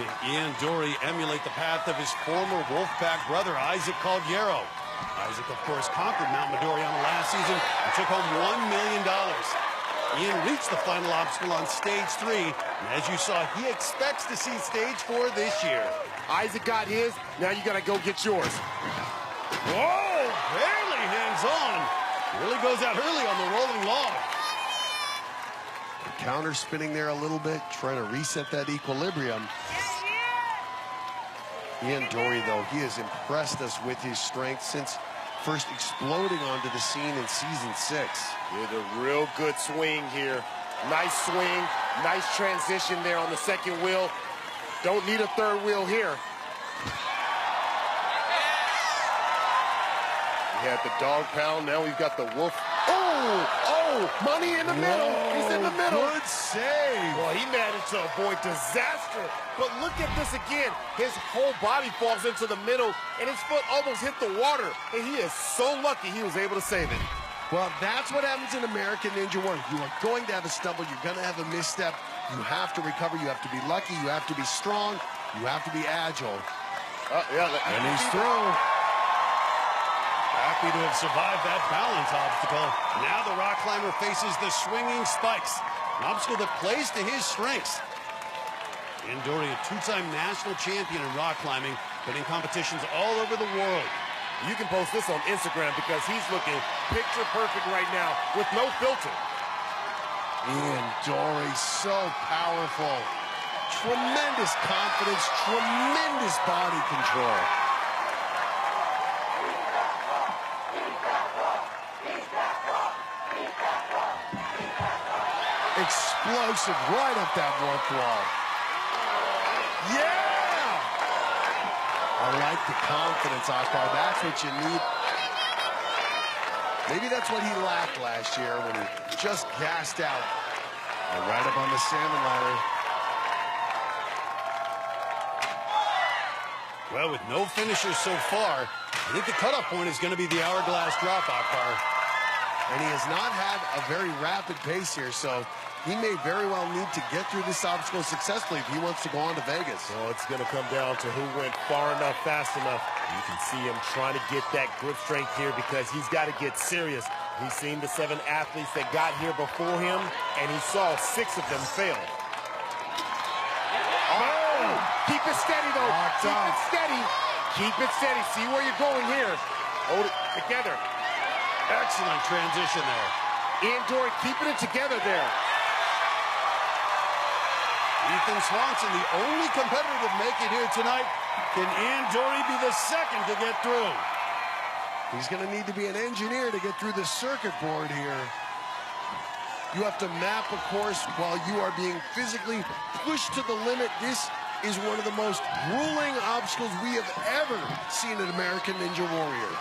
Can Ian Dory emulate the path of his former Wolfpack brother, Isaac Caldiero? Isaac, of course, conquered Mount Midoriya last season and took home $1 million. Ian reached the final obstacle on stage 3, and as you saw, he expects to see stage 4 this year. Isaac got his, now you gotta go get yours. Whoa, barely hangs on. Really goes out early on the rolling log. Counter spinning there a little bit, trying to reset that equilibrium. Ian Dory, though, he has impressed us with his strength since first exploding onto the scene in season 6. With a real good swing here. Nice swing, nice transition there on the second wheel. Don't need a third wheel here. We had the dog pound, now we've got the wolf. Oh, money in the middle. He's in the middle. Good save. Well, he managed to avoid disaster. But look at this again. His whole body falls into the middle, and his foot almost hit the water. And he is so lucky he was able to save it. Well, that's what happens in American Ninja Warrior. You are going to have a stumble. You're going to have a misstep. You have to recover. You have to be lucky. You have to be strong. You have to be agile. And he's through. Happy to have survived that balance obstacle. Now the rock climber faces the swinging spikes, an obstacle that plays to his strengths. Ian Dory, a 2-time national champion in rock climbing, been in competitions all over the world. You can post this on Instagram because he's looking picture perfect right now with no filter. Ian Dory, so powerful. Tremendous confidence, tremendous body control. Explosive right up that warp wall. Yeah! I like the confidence, Akbar. That's what you need. Maybe that's what he lacked last year when he just gassed out. And right up on the salmon ladder. Well, with no finishers so far, I think the cutoff point is going to be the hourglass drop, Akbar. And he has not had a very rapid pace here, so he may very well need to get through this obstacle successfully if he wants to go on to Vegas. Well, it's going to come down to who went far enough, fast enough. You can see him trying to get that grip strength here because he's got to get serious. He's seen the 7 athletes that got here before him, and he saw 6 of them fail. Oh! Keep it steady, though. Keep it steady. Keep it steady. See where you're going here. Hold it together. Excellent transition there. Ian Dory keeping it together there. Ethan Swanson, the only competitor to make it here tonight. Can Ian Dory be the second to get through? He's going to need to be an engineer to get through the circuit board here. You have to map a course while you are being physically pushed to the limit. This is one of the most grueling obstacles we have ever seen in American Ninja Warrior.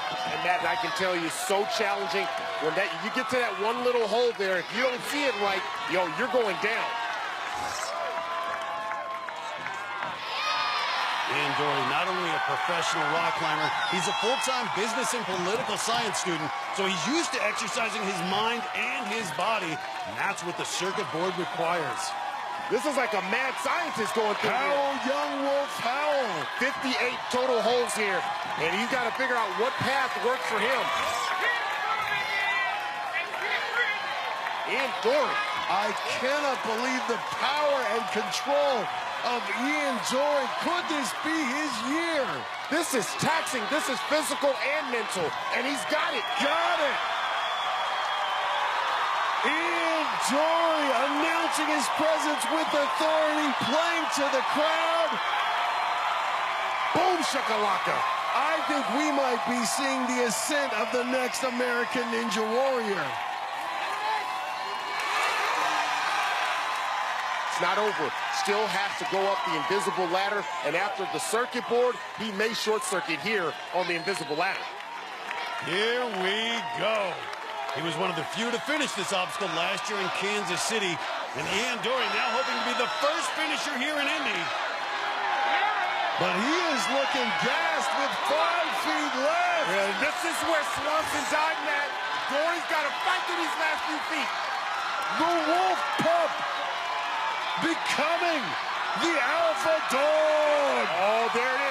And Matt, I can tell you, so challenging. When you get to that one little hole there, if you don't see it right, you're going down. Ian Dory, not only a professional rock climber, he's a full-time business and political science student, so he's used to exercising his mind and his body, and that's what the circuit board requires. This is like a mad scientist going through Powell, Young Wolf, Powell. 58 total holes here, and he's got to figure out what path works for him. Ian Dory. I cannot believe the power and control of Ian Dory. Could this be his year? This is taxing. This is physical and mental, and he's got it. Got it. Ian Dory announcing his presence with authority, playing to the crowd. Boom shakalaka. I think we might be seeing the ascent of the next American Ninja Warrior. It's not over. Still has to go up the invisible ladder, and after the circuit board, he may short circuit here on the invisible ladder. Here we go. He was one of the few to finish this obstacle last year in Kansas City, and Ian Dory now hoping to be the first finisher here in Indy. But he is looking gassed with 5 feet left. And this is where Swanson died, Matt. Dory's got to fight through these last few feet. The Wolf Pup becoming the Alpha Alpha Dog. Oh, there it